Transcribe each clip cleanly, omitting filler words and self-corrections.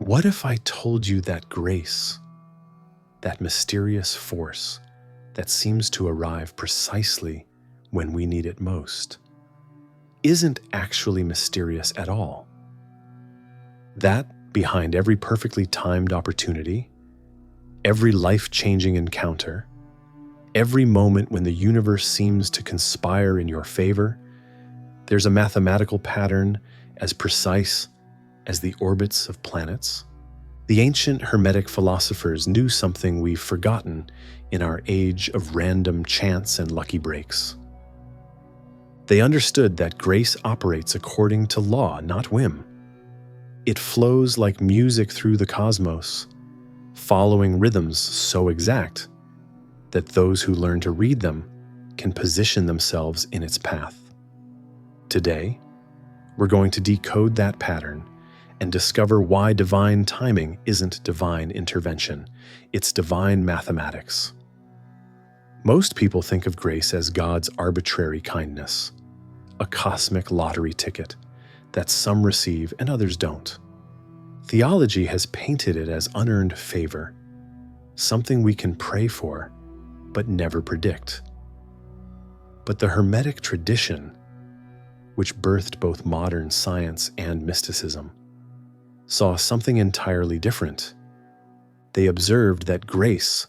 What if I told you that grace, that mysterious force that seems to arrive precisely when we need it most, isn't actually mysterious at all? That behind every perfectly timed opportunity, every life-changing encounter, every moment when the universe seems to conspire in your favor, there's a mathematical pattern as precise as the orbits of planets. The ancient Hermetic philosophers knew something we've forgotten in our age of random chance and lucky breaks. They understood that grace operates according to law, not whim. It flows like music through the cosmos, following rhythms so exact that those who learn to read them can position themselves in its path. Today, we're going to decode that pattern and discover why divine timing isn't divine intervention, it's divine mathematics. Most people think of grace as God's arbitrary kindness, a cosmic lottery ticket that some receive and others don't. Theology has painted it as unearned favor, something we can pray for but never predict. But the Hermetic tradition, which birthed both modern science and mysticism, saw something entirely different. They observed that grace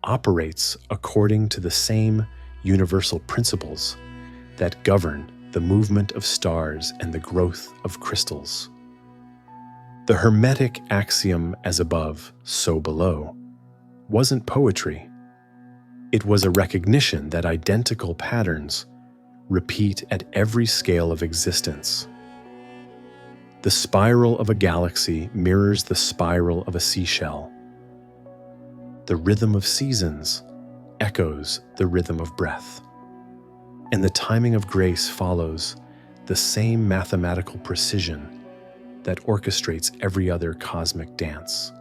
operates according to the same universal principles that govern the movement of stars and the growth of crystals. The Hermetic axiom, as above, so below, wasn't poetry. It was a recognition that identical patterns repeat at every scale of existence. The spiral of a galaxy mirrors the spiral of a seashell. The rhythm of seasons echoes the rhythm of breath. And the timing of grace follows the same mathematical precision that orchestrates every other cosmic dance.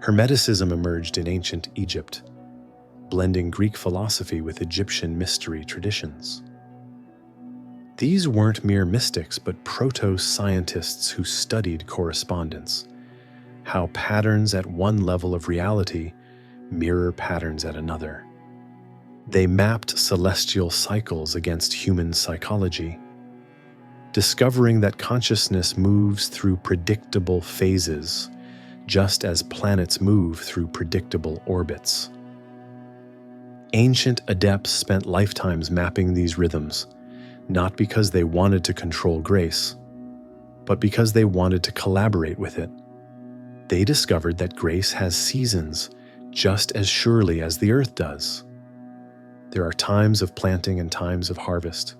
Hermeticism emerged in ancient Egypt, blending Greek philosophy with Egyptian mystery traditions. These weren't mere mystics, but proto-scientists who studied correspondence, how patterns at one level of reality mirror patterns at another. They mapped celestial cycles against human psychology, discovering that consciousness moves through predictable phases, just as planets move through predictable orbits. Ancient adepts spent lifetimes mapping these rhythms, not because they wanted to control grace, but because they wanted to collaborate with it. They discovered that grace has seasons just as surely as the earth does. There are times of planting and times of harvest,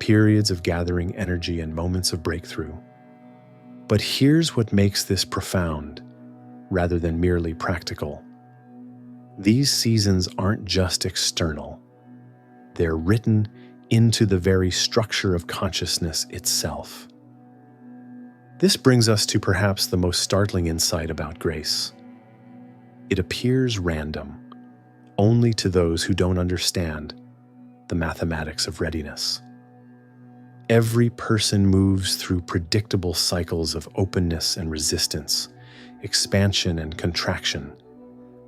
periods of gathering energy and moments of breakthrough. But here's what makes this profound, rather than merely practical. These seasons aren't just external. They're written into the very structure of consciousness itself. This brings us to perhaps the most startling insight about grace. It appears random, only to those who don't understand the mathematics of readiness. Every person moves through predictable cycles of openness and resistance, expansion and contraction,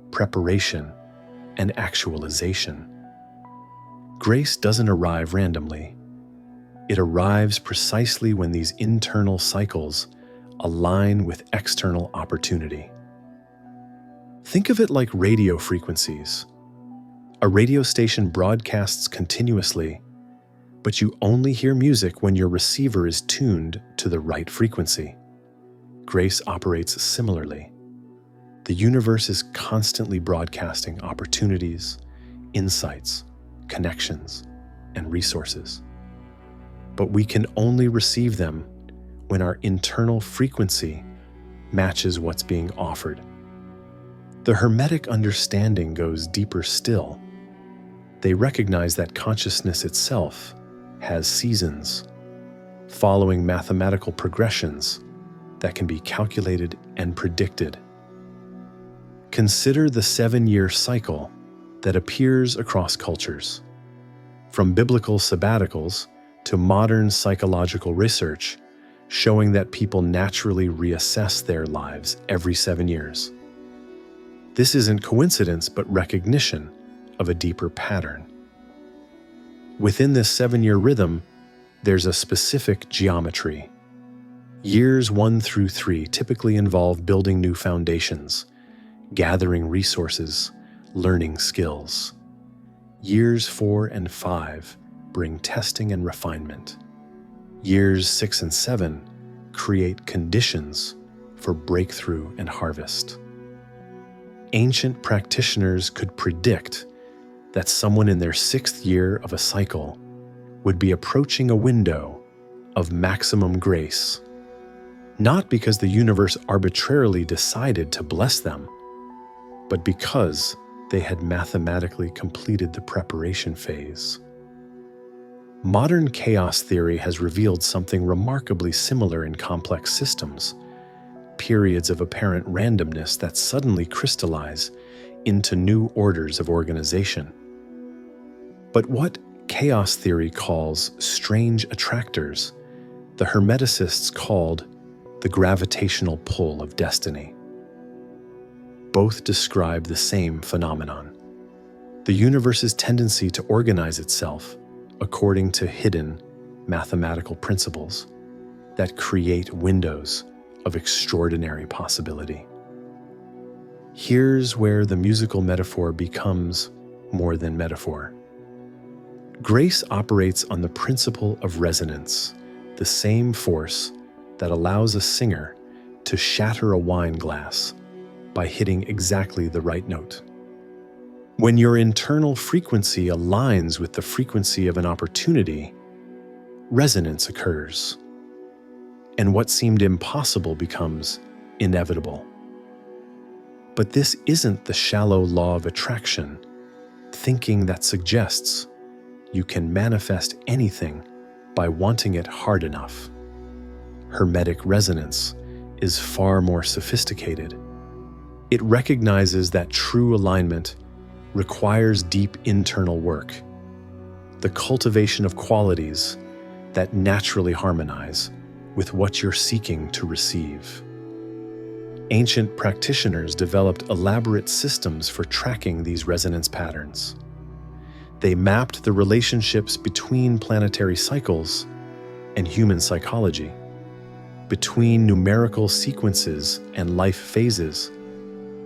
preparation and actualization. Grace doesn't arrive randomly. It arrives precisely when these internal cycles align with external opportunity. Think of it like radio frequencies. A radio station broadcasts continuously, but you only hear music when your receiver is tuned to the right frequency. Grace operates similarly. The universe is constantly broadcasting opportunities, insights, connections, and resources. But we can only receive them when our internal frequency matches what's being offered. The Hermetic understanding goes deeper still. They recognize that consciousness itself has seasons, following mathematical progressions that can be calculated and predicted. Consider the 7-year cycle that appears across cultures. From biblical sabbaticals to modern psychological research showing that people naturally reassess their lives every 7 years. This isn't coincidence, but recognition of a deeper pattern. Within this 7-year rhythm, there's a specific geometry. Years 1 through 3 typically involve building new foundations, gathering resources, learning skills. Years 4 and 5 bring testing and refinement. Years 6 and 7 create conditions for breakthrough and harvest. Ancient practitioners could predict that someone in their 6th year of a cycle would be approaching a window of maximum grace, not because the universe arbitrarily decided to bless them, but because they had mathematically completed the preparation phase. Modern chaos theory has revealed something remarkably similar in complex systems, periods of apparent randomness that suddenly crystallize into new orders of organization. But what chaos theory calls strange attractors, the Hermeticists called the gravitational pull of destiny. Both describe the same phenomenon: the universe's tendency to organize itself according to hidden mathematical principles that create windows of extraordinary possibility. Here's where the musical metaphor becomes more than metaphor. Grace operates on the principle of resonance, the same force that allows a singer to shatter a wine glass by hitting exactly the right note. When your internal frequency aligns with the frequency of an opportunity, resonance occurs, and what seemed impossible becomes inevitable. But this isn't the shallow law of attraction, thinking that suggests you can manifest anything by wanting it hard enough. Hermetic resonance is far more sophisticated. It recognizes that true alignment requires deep internal work, the cultivation of qualities that naturally harmonize with what you're seeking to receive. Ancient practitioners developed elaborate systems for tracking these resonance patterns. They mapped the relationships between planetary cycles and human psychology, between numerical sequences and life phases,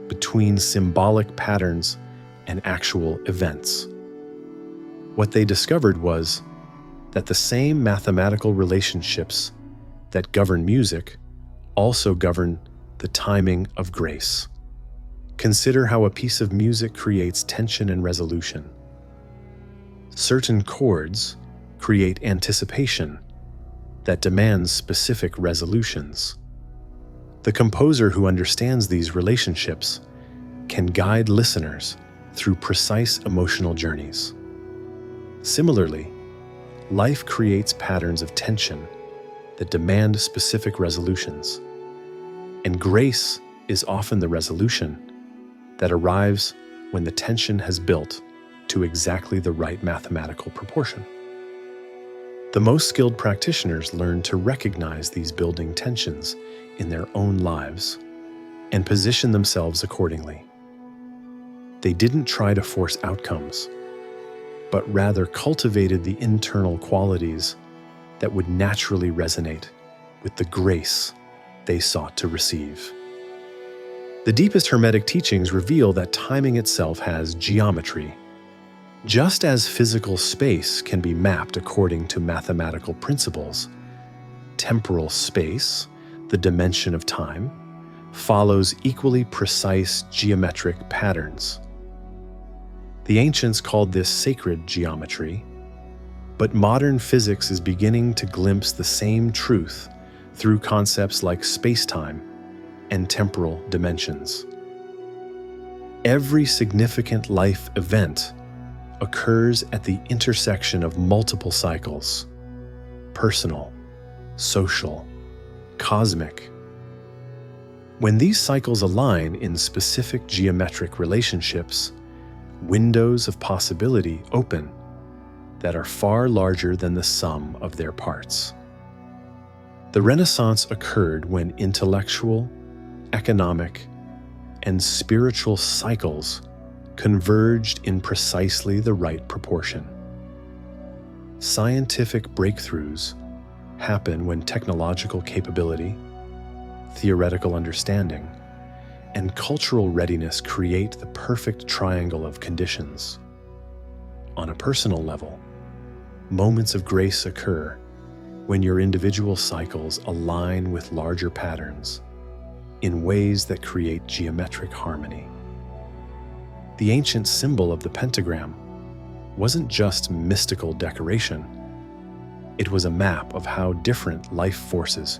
between symbolic patterns and actual events. What they discovered was that the same mathematical relationships that govern music also govern the timing of grace. Consider how a piece of music creates tension and resolution. Certain chords create anticipation that demands specific resolutions. The composer who understands these relationships can guide listeners through precise emotional journeys. Similarly, life creates patterns of tension that demand specific resolutions, and grace is often the resolution that arrives when the tension has built to exactly the right mathematical proportion. The most skilled practitioners learn to recognize these building tensions in their own lives and position themselves accordingly. They didn't try to force outcomes, but rather cultivated the internal qualities that would naturally resonate with the grace they sought to receive. The deepest Hermetic teachings reveal that timing itself has geometry. Just as physical space can be mapped according to mathematical principles, temporal space, the dimension of time, follows equally precise geometric patterns. The ancients called this sacred geometry, but modern physics is beginning to glimpse the same truth through concepts like space-time and temporal dimensions. Every significant life event occurs at the intersection of multiple cycles: personal, social, cosmic. When these cycles align in specific geometric relationships, windows of possibility open that are far larger than the sum of their parts. The Renaissance occurred when intellectual, economic, and spiritual cycles converged in precisely the right proportion. Scientific breakthroughs happen when technological capability, theoretical understanding, and cultural readiness create the perfect triangle of conditions. On a personal level, moments of grace occur when your individual cycles align with larger patterns in ways that create geometric harmony. The ancient symbol of the pentagram wasn't just mystical decoration. It was a map of how different life forces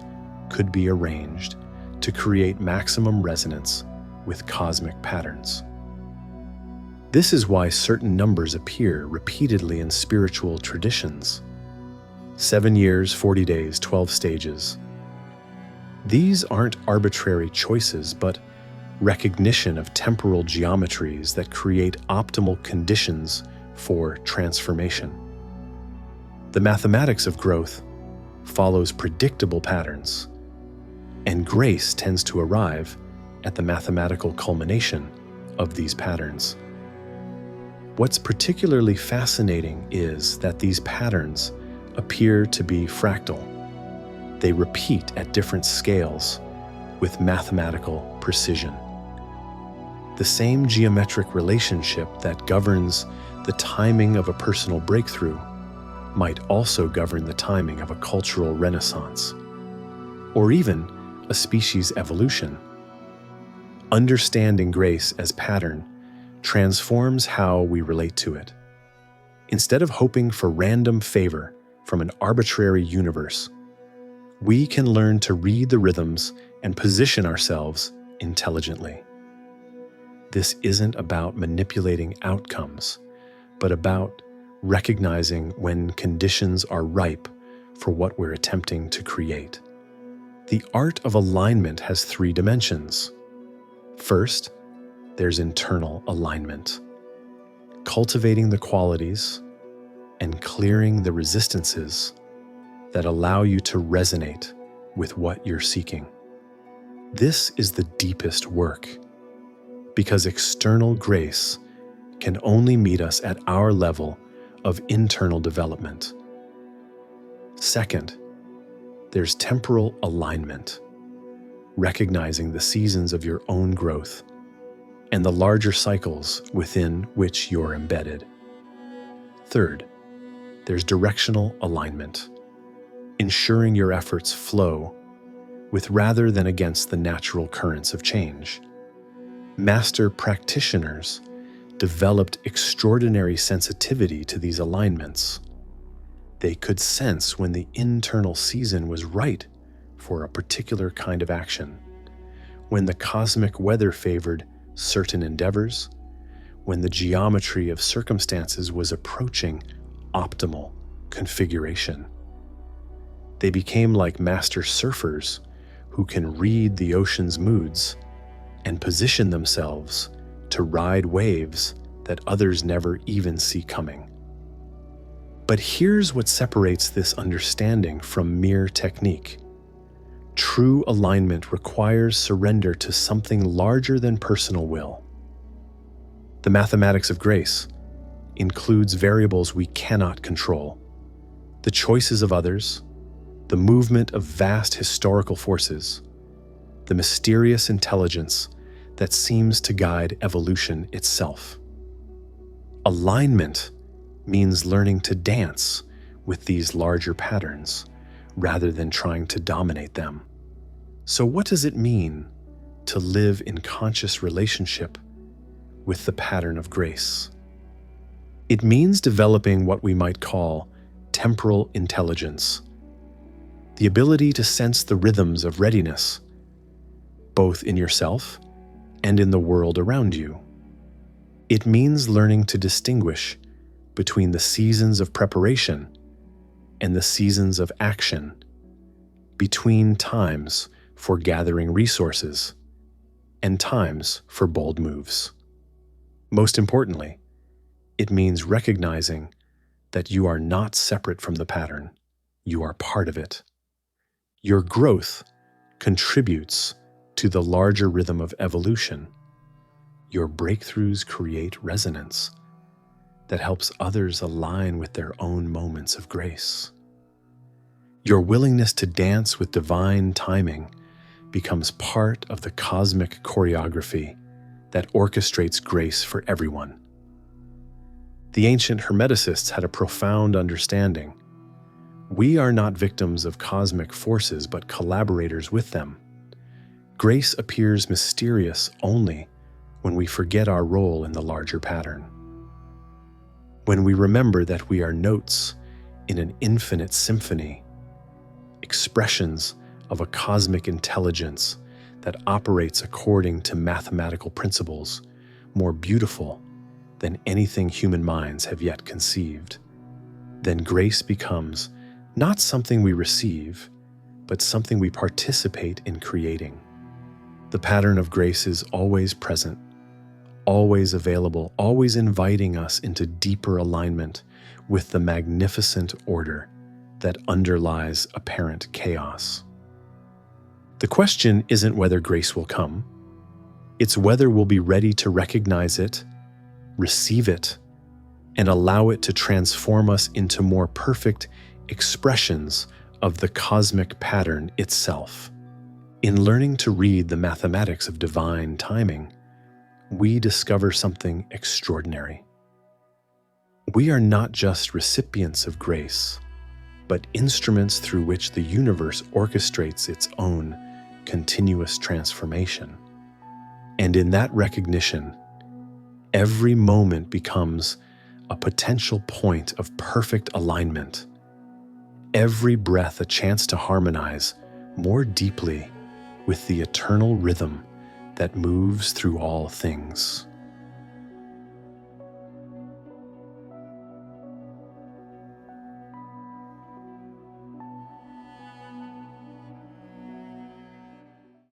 could be arranged to create maximum resonance with cosmic patterns. This is why certain numbers appear repeatedly in spiritual traditions. 7 years, 40 days, 12 stages. These aren't arbitrary choices, but recognition of temporal geometries that create optimal conditions for transformation. The mathematics of growth follows predictable patterns, and grace tends to arrive at the mathematical culmination of these patterns. What's particularly fascinating is that these patterns appear to be fractal. They repeat at different scales with mathematical precision. The same geometric relationship that governs the timing of a personal breakthrough might also govern the timing of a cultural renaissance, or even a species evolution. Understanding grace as pattern transforms how we relate to it. Instead of hoping for random favor from an arbitrary universe, we can learn to read the rhythms and position ourselves intelligently. This isn't about manipulating outcomes, but about recognizing when conditions are ripe for what we're attempting to create. The art of alignment has 3 dimensions. First, there's internal alignment, cultivating the qualities and clearing the resistances that allow you to resonate with what you're seeking. This is the deepest work, because external grace can only meet us at our level of internal development. Second, there's temporal alignment, recognizing the seasons of your own growth and the larger cycles within which you're embedded. Third, there's directional alignment, ensuring your efforts flow with rather than against the natural currents of change. Master practitioners developed extraordinary sensitivity to these alignments. They could sense when the internal season was right for a particular kind of action, when the cosmic weather favored certain endeavors, when the geometry of circumstances was approaching optimal configuration. They became like master surfers who can read the ocean's moods and position themselves to ride waves that others never even see coming. But here's what separates this understanding from mere technique. True alignment requires surrender to something larger than personal will. The mathematics of grace includes variables we cannot control, the choices of others, the movement of vast historical forces, the mysterious intelligence that seems to guide evolution itself. Alignment means learning to dance with these larger patterns rather than trying to dominate them. So what does it mean to live in conscious relationship with the pattern of grace? It means developing what we might call temporal intelligence, the ability to sense the rhythms of readiness, both in yourself and in the world around you. It means learning to distinguish between the seasons of preparation and the seasons of action, between times for gathering resources and times for bold moves. Most importantly, it means recognizing that you are not separate from the pattern, you are part of it. Your growth contributes to the larger rhythm of evolution. Your breakthroughs create resonance that helps others align with their own moments of grace. Your willingness to dance with divine timing becomes part of the cosmic choreography that orchestrates grace for everyone. The ancient Hermeticists had a profound understanding. We are not victims of cosmic forces, but collaborators with them. Grace appears mysterious only when we forget our role in the larger pattern. When we remember that we are notes in an infinite symphony, expressions of a cosmic intelligence that operates according to mathematical principles, more beautiful than anything human minds have yet conceived, then grace becomes not something we receive, but something we participate in creating. The pattern of grace is always present, always available, always inviting us into deeper alignment with the magnificent order that underlies apparent chaos. The question isn't whether grace will come, it's whether we'll be ready to recognize it, receive it, and allow it to transform us into more perfect expressions of the cosmic pattern itself. In learning to read the mathematics of divine timing, we discover something extraordinary. We are not just recipients of grace, but instruments through which the universe orchestrates its own continuous transformation. And in that recognition, every moment becomes a potential point of perfect alignment. Every breath a chance to harmonize more deeply with the eternal rhythm that moves through all things.